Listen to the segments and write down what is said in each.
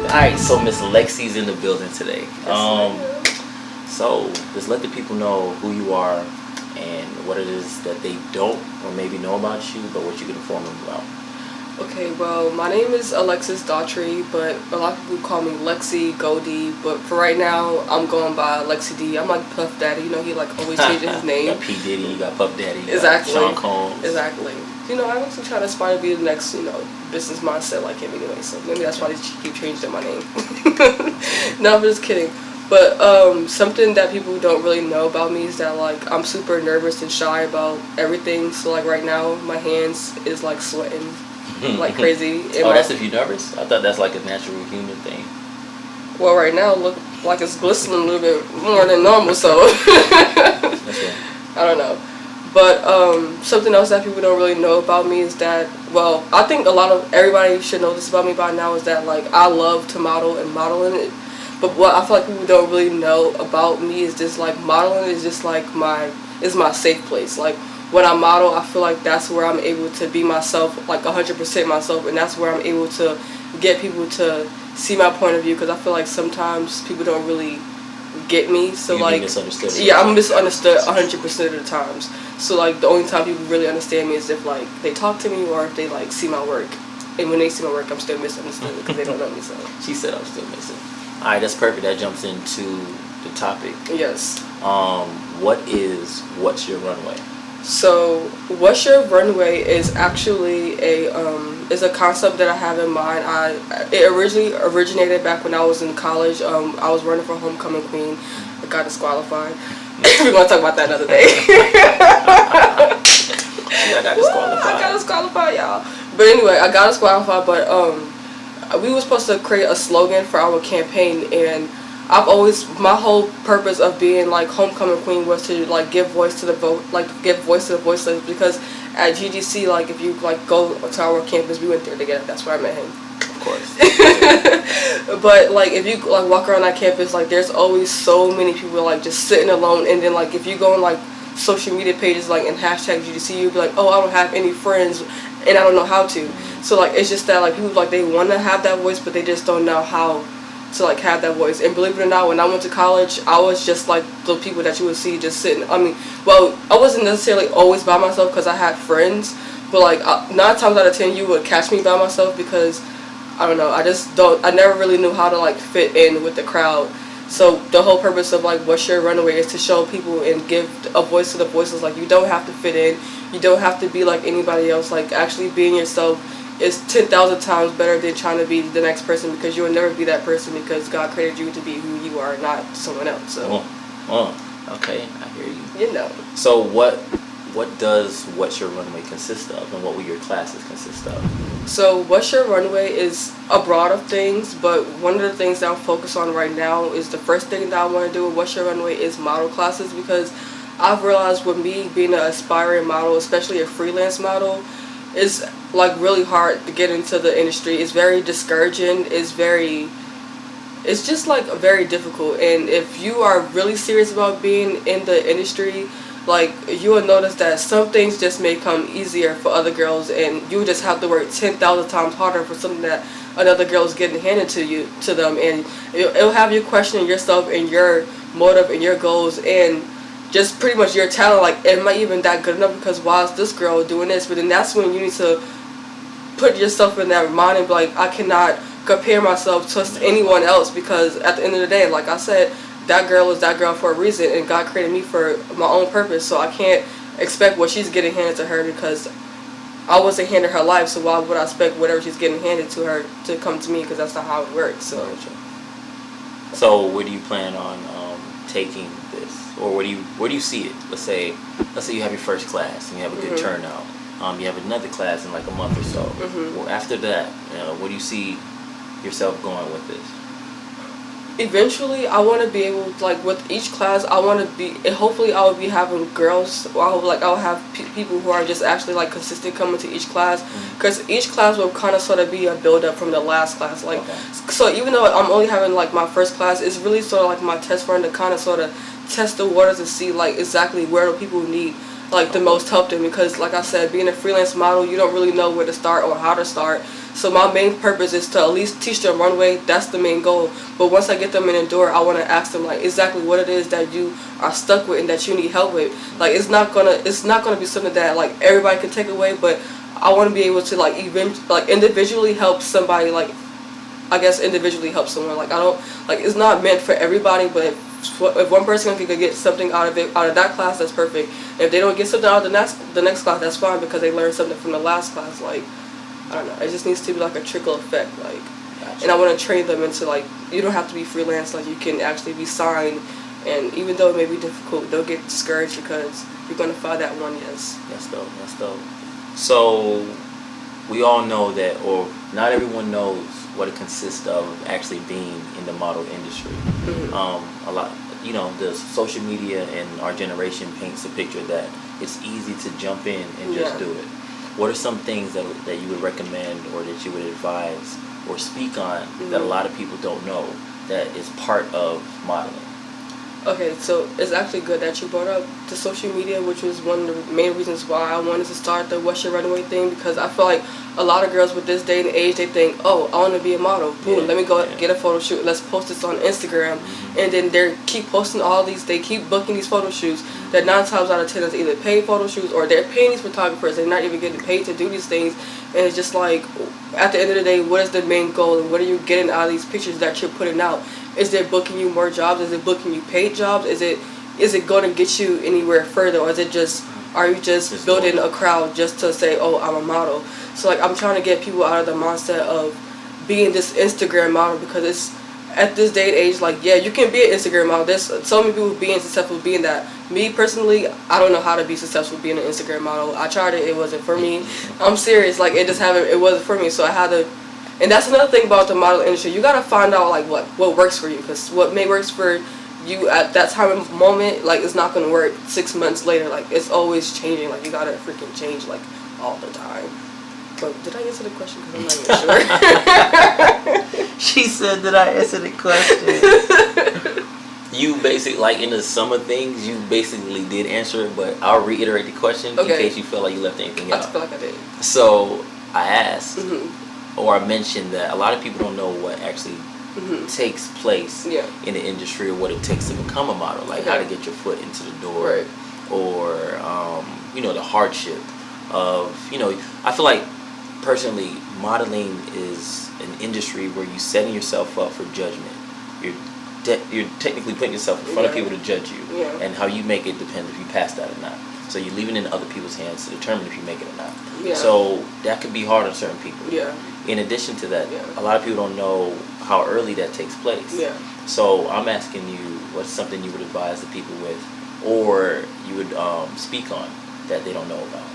Alright, so Miss Lexi's in the building today. So just let the people know who you are and what it is that they don't or maybe know about you, but what you can inform them about. Okay, well, my name is Alexis Daughtry, but a lot of people call me Lexi, Goldie, but for right now, I'm going by Lexi D. I'm like Puff Daddy, you know, he like always changes his name. You got P. Diddy, you got Puff Daddy, you exactly. got Sean Combs. Exactly. You know, I also try to aspire to be the next, business mindset like him anyway, so maybe that's why they keep changing my name. No, I'm just kidding. But something that people don't really know about me is that like I'm super nervous and shy about everything. So like right now, my hands is like sweating like crazy. That's if you're nervous? I thought that's like a natural human thing. Well, right now, it look like it's glistening a little bit more than normal, so I don't know. But something else that people don't really know about me is that, well, I think everybody should know this about me by now, is that like I love to model and modeling it. But what I feel like people don't really know about me is just like modeling is just like my safe place. Like when I model, I feel like that's where I'm able to be myself, like 100% myself, and that's where I'm able to get people to see my point of view, because I feel like sometimes people don't really get me. So like, yeah, I'm misunderstood 100% of the times. So like the only time people really understand me is if like they talk to me or if they like see my work. And when they see my work, I'm still misunderstood because they don't know me. So she said I'm still missing. All right, that's perfect. That jumps into the topic. Yes. What's Your Runway? So, What's Your Runway is actually a concept that I have in mind. It originally originated back when I was in college. I was running for homecoming queen. I got disqualified. We're gonna talk about that another day. I got disqualified. I got disqualified, y'all. But anyway, I got disqualified. But we were supposed to create a slogan for our campaign, and my whole purpose of being like homecoming queen was to like give voice to the voiceless, because at GGC, like if you like go to our campus, we went there together. That's where I met him. Of course. But like if you like walk around that campus, like there's always so many people like just sitting alone, and then like if you go on like social media pages like and hashtag GGC, you'll be like, oh, I don't have any friends and I don't know how to. So like it's just that like people like they want to have that voice, but they just don't know how to like have that voice. And believe it or not, when I went to college, I was just like the people that you would see just sitting. I wasn't necessarily always by myself because I had friends, but like 9 times out of 10 you would catch me by myself because I don't know, I never really knew how to like fit in with the crowd. So the whole purpose of like What's Your Runway is to show people and give a voice to the voiceless. Like you don't have to fit in, you don't have to be like anybody else. Like actually being yourself is 10,000 times better than trying to be the next person, because you will never be that person, because God created you to be who you are, not someone else. So okay, I hear you. You know. So what does What's Your Runway consist of, and what will your classes consist of? So What's Your Runway is a broad of things, but one of the things that I'm focused on right now is the first thing that I want to do with What's Your Runway is model classes, because I've realized with me being an aspiring model, especially a freelance model, it's like really hard to get into the industry. It's very discouraging. It's just like very difficult. And if you are really serious about being in the industry, like you will notice that some things just may come easier for other girls, and you just have to work 10,000 times harder for something that another girl is getting handed to them, and it'll have you questioning yourself and your motive and your goals and just pretty much your talent. Like, am I even that good enough? Because why is this girl doing this? But then that's when you need to put yourself in that mind and be like, I cannot compare myself to anyone else, because at the end of the day, like I said, that girl is that girl for a reason, and God created me for my own purpose. So I can't expect what she's getting handed to her, because I wasn't handed her life. So why would I expect whatever she's getting handed to her to come to me? Because that's not how it works. So where do you plan on taking this, or where do you see it? Let's say you have your first class and you have a good turnout. You have another class in like a month or so. Well, after that, where do you see yourself going with this? Eventually, I want to be able to, like, with each class, I want to be, hopefully I will be having girls, or I'll have people who are just actually, like, consistent coming to each class, because each class will kind of sort of be a build-up from the last class, like, so even though I'm only having, like, my first class, it's really sort of like my test run to kind of sort of test the waters and see, like, exactly where do people need like the most helped them, because like I said, being a freelance model, you don't really know where to start or how to start. So my main purpose is to at least teach them runway. That's the main goal. But once I get them in the door, I want to ask them like exactly what it is that you are stuck with and that you need help with. Like it's not gonna be something that like everybody can take away, but I want to be able to like individually help somebody, like I guess individually help someone. Like I don't, like it's not meant for everybody, but if one person can get something out of that class, that's perfect. If they don't get something out of the next class, that's fine, because they learned something from the last class. Like I don't know, it just needs to be like a trickle effect. Like, and I want to train them into like, you don't have to be freelance. Like you can actually be signed, and even though it may be difficult, they'll get discouraged because you're gonna find that one yes. That's dope. That's dope. So we all know that, or not everyone knows what it consists of actually being in the model industry. A lot, the social media and our generation paints a picture that it's easy to jump in and just do it. What are some things that you would recommend, or that you would advise or speak on that a lot of people don't know that is part of modeling? Okay, so it's actually good that you brought up the social media, which was one of the main reasons why I wanted to start the What's Your Runway thing, because I feel like a lot of girls with this day and age, they think, oh, I want to be a model. Boom, let me go get a photo shoot. Let's post this on Instagram. And then they keep posting they keep booking these photo shoots that 9 times out of 10 is either paid photo shoots or they're paying these photographers. They're not even getting paid to do these things. And it's just like, at the end of the day, what is the main goal and what are you getting out of these pictures that you're putting out? Is it booking you more jobs? Is it booking you paid jobs? Is it going to get you anywhere further? Or is it are you just building a crowd just to say, oh, I'm a model? So like, I'm trying to get people out of the mindset of being this Instagram model, because it's, at this day and age, like, yeah, you can be an Instagram model. There's so many people being successful being that. Me personally, I don't know how to be successful being an Instagram model. I tried it wasn't for me. I'm serious, like it wasn't for me. So I had to, and that's another thing about the model industry. You gotta find out like what works for you, because what may works for you at that time and moment, like it's not gonna work 6 months later. Like it's always changing. Like you gotta freaking change like all the time. But did I answer the question? Because I'm not even sure. She said, did I answer the question? You basically, like in the summer things, you basically did answer it, but I'll reiterate the question in case you feel like you left anything out. I feel like I did. So I asked, or I mentioned that a lot of people don't know what actually takes place in the industry, or what it takes to become a model, like how to get your foot into the door, or the hardship of, I feel like personally modeling is an industry where you're setting yourself up for judgment. You're technically putting yourself in front of people to judge you, and how you make it depends if you pass that or not. So you're leaving it in other people's hands to determine if you make it or not. So that could be hard on certain people. In addition to that, a lot of people don't know how early that takes place. So I'm asking you, what's something you would advise the people with, or you would speak on that they don't know about?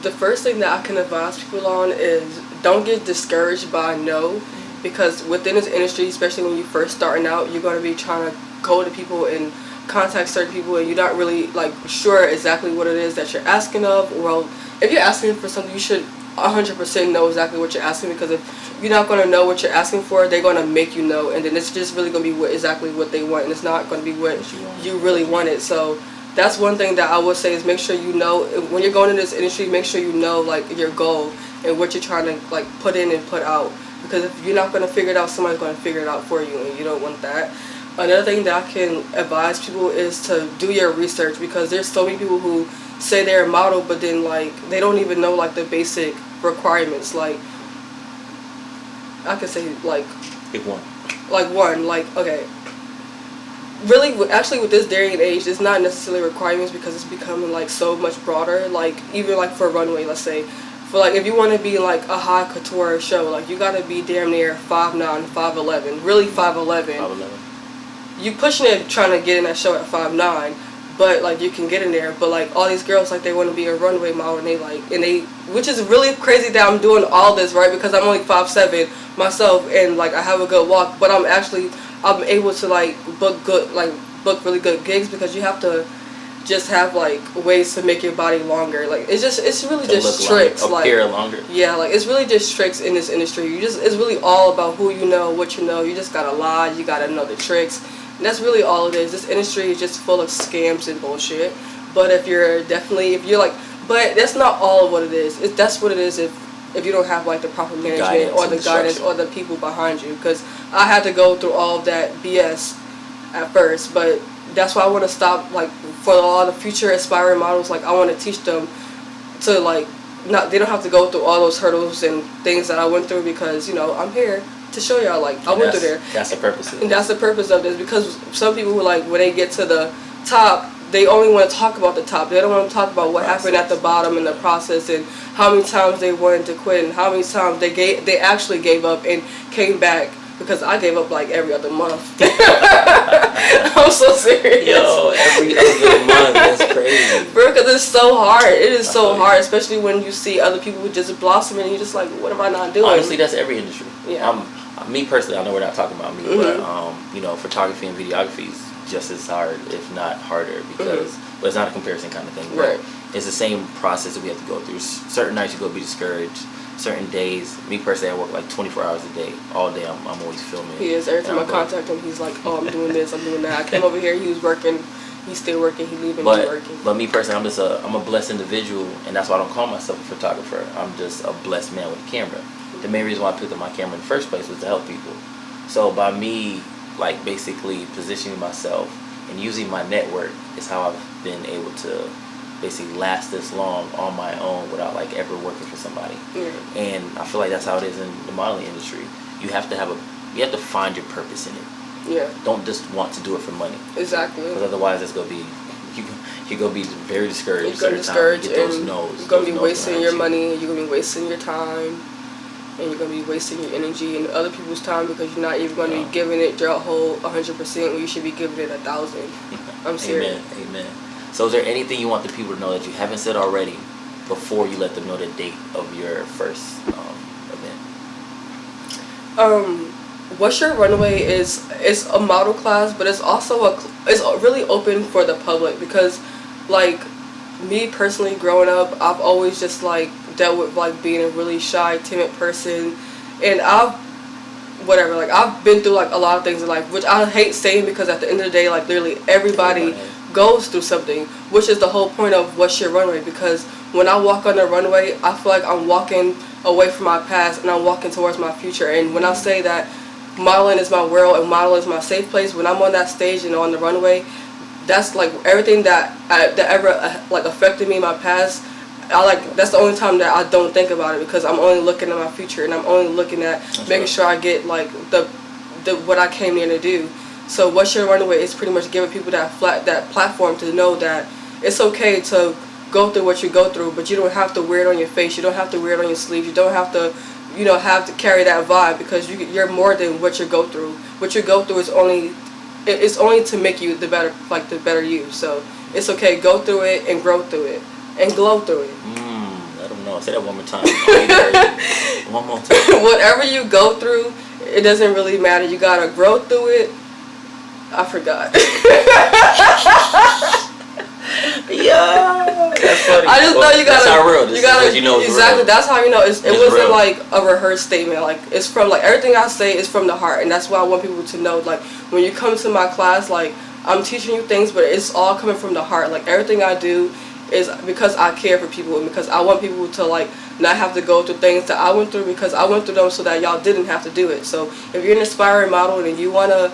The first thing that I can advise people on is don't get discouraged by no, because within this industry, especially when you're first starting out, you're going to be trying to go to people and contact certain people, and you're not really like sure exactly what it is that you're asking of. Well, if you're asking for something, you should 100% know exactly what you're asking, because if you're not going to know what you're asking for, they're going to make you know, and then it's just really going to be exactly what they want, and it's not going to be what you really wanted. So that's one thing that I would say, is make sure you know, when you're going into this industry, make sure you know like your goal and what you're trying to like put in and put out, because if you're not going to figure it out, somebody's going to figure it out for you, and you don't want that. Another thing that I can advise people is to do your research, because there's so many people who say they're a model, but then like they don't even know like the basic requirements. Like I could say like okay, really actually with this day and age, it's not necessarily requirements, because it's becoming like so much broader. Like even like for runway, let's say, for like if you want to be like a high couture show, like you got to be damn near 5'9", 5'11", really 5'11". You pushing it trying to get in that show at 5'9", but like you can get in there. But like all these girls, like they want to be a runway model, and they which is really crazy that I'm doing all this, right? Because I'm only 5'7" myself, and like I have a good walk, but I'm able to like book really good gigs, because you have to just have like ways to make your body longer. Like it's really just tricks, appear longer. Yeah, like it's really just tricks in this industry. It's really all about who you know, what you know. You just gotta lie, you gotta know the tricks. And that's really all it is. This industry is just full of scams and bullshit. But if you're like, but that's not all of what it is. That's what it is if you don't have like the proper management or the guidance or the people behind you. Because I had to go through all of that BS at first, but that's why I want to stop, like, for all the future aspiring models. Like, I want to teach them to, like, they don't have to go through all those hurdles and things that I went through, because, you know, I'm here to show y'all, like, I went through there. That's the purpose of it. And that's the purpose of this, because some people who, like, when they get to the top, they only want to talk about the top. They don't want to talk about what happened at the bottom in the process, and how many times they wanted to quit, and how many times they actually gave up and came back. Because I gave up like every other month. I'm so serious. Yo, every other month, that's crazy. Bro, because it's so hard. It is so hard, especially when you see other people who just blossoming, and you're just like, what am I not doing? Honestly, that's every industry. Yeah. Me personally, I know we're not talking about me, but you know, photography and videography is just as hard, if not harder, because well, it's not a comparison kind of thing. But it's the same process that we have to go through. Certain nights you're gonna be discouraged. Certain days, me personally, I work like 24 hours a day. All day, I'm always filming. He is. Every time I contact him, he's like, "Oh, I'm doing this, I'm doing that." I came over here, he was working. He's still working. He leaving, he's working. But me personally, I'm a blessed individual, and that's why I don't call myself a photographer. I'm just a blessed man with a camera. The main reason why I picked up my camera in the first place was to help people. So by me, like, basically positioning myself and using my network is how I've been able to basically last this long on my own without like ever working for somebody. And I feel like that's how it is in the modeling industry. You have to find your purpose in it. Yeah. Don't just want to do it for money. Exactly. Because otherwise, it's gonna be you're gonna be very discouraged. You're gonna be discouraged, you get those no's. You're gonna be wasting your money. You're gonna be wasting your time, and you're gonna be wasting your energy and other people's time, because you're not even gonna be giving it your whole 100% when you should be giving it 1,000. I'm serious. Amen. So is there anything you want the people to know that you haven't said already before you let them know the date of your first event? What's Your Runway is a model class, but it's also it's really open for the public, because, like, me personally growing up, I've always just like dealt with like being a really shy, timid person, and I've been through like a lot of things in life, which I hate saying, because at the end of the day, like, literally everybody goes through something, which is the whole point of What's Your Runway. Because when I walk on the runway, I feel like I'm walking away from my past and I'm walking towards my future. And when I say that modeling is my world and modeling is my safe place, when I'm on that stage and on the runway, that's like everything that ever like affected me in my past. That's the only time that I don't think about it, because I'm only looking at my future, and I'm only looking at making sure I get like the what I came here to do. So What's Your Runway is pretty much giving people that platform to know that it's okay to go through what you go through, but you don't have to wear it on your face. You don't have to wear it on your sleeve. You don't have to, have to carry that vibe, because you're more than what you go through. What you go through is only to make you the better you. So it's okay. Go through it and grow through it and glow through it. I don't know. Say that one more time. One more time. Whatever you go through, it doesn't really matter. You gotta grow through it. I forgot. Yeah, that's funny. I just know you gotta. That's our real. Exactly. Real. That's how you know. It wasn't real. Like a rehearsed statement. Like, it's from, like, everything I say is from the heart, and that's why I want people to know. Like, when you come to my class, like, I'm teaching you things, but it's all coming from the heart. Like, everything I do is because I care for people, and because I want people to, like, not have to go through things that I went through, because I went through them so that y'all didn't have to do it. So if you're an aspiring model and you wanna,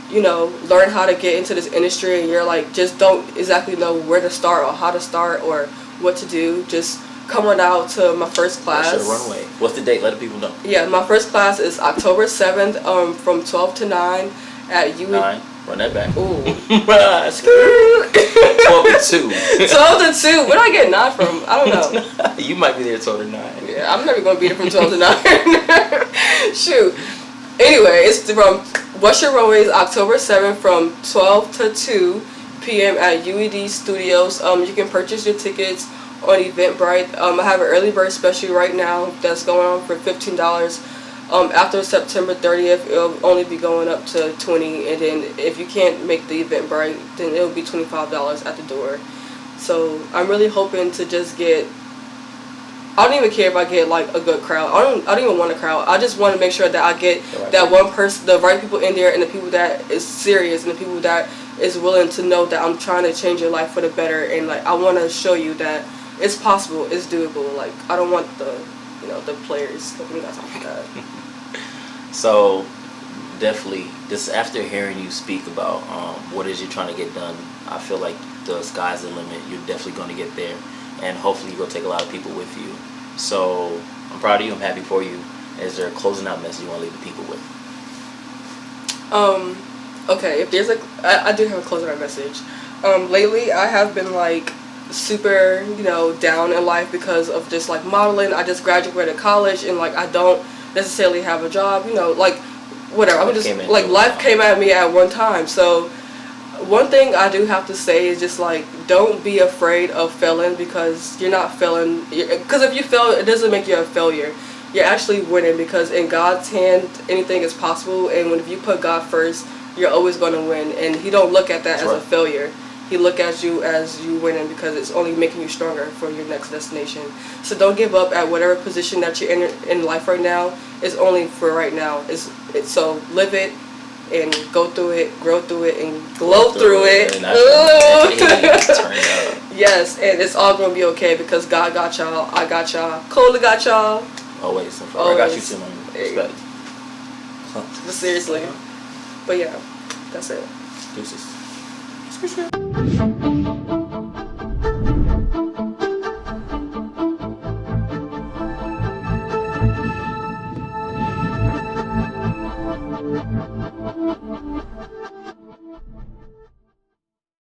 learn how to get into this industry, and you're like, just don't exactly know where to start or how to start or what to do, just come on out to my first class. What's Your Runway? What's the date? Let the people know. Yeah, my first class is October 7th, from 12 to 9 at UED. 9. Run that back. Ooh. 12 to 2. 12 to 2. Where did I get 9 from? I don't know. You might be there 12 to 9. Yeah, I'm never going to be there from 12 to 9. Shoot. Anyway, it's from What's Your Runway is October 7th from 12 to 2 p.m. at UED Studios. You can purchase your tickets on Eventbrite. I have an early bird special right now that's going on for $15. After September 30th, it'll only be going up to $20, and then if you can't make the Eventbrite, then it'll be $25 at the door. So I'm really hoping to just get. I don't even care if I get like a good crowd. I don't even want a crowd. I just want to make sure that I get that one person, the right people in there, and the people that is serious, and the people that is willing to know that I'm trying to change your life for the better, and like I want to show you that it's possible, it's doable. Like I don't want the the players looking at something like that. So definitely, just after hearing you speak about what is you're trying to get done, I feel like the sky's the limit. You're definitely going to get there, and hopefully you're going to take a lot of people with you. So I'm proud of you. I'm happy for you. Is there a closing out message you want to leave the people with? Okay, if there's I do have a closing out message. Lately I have been like super, down in life because of just like modeling. I just graduated college and like I don't necessarily have a job, like whatever. I'm just like life came at me at one time. So one thing I do have to say is just like don't be afraid of failing, because you're not failing. Because if you fail, it doesn't make you a failure. You're actually winning, because in God's hand anything is possible, and if you put God first, you're always going to win. And He don't look at that as a failure. He look at you as you winning, because it's only making you stronger for your next destination. So don't give up at whatever position that you're in life right now. It's only for right now. So live it and go through it, grow through it, and glow through it. Yes, and it's all gonna be okay, because God got y'all. I got y'all. Kola got y'all. Always. I got you too, man. Respect. But seriously. But yeah, that's it. Deuces. For sure.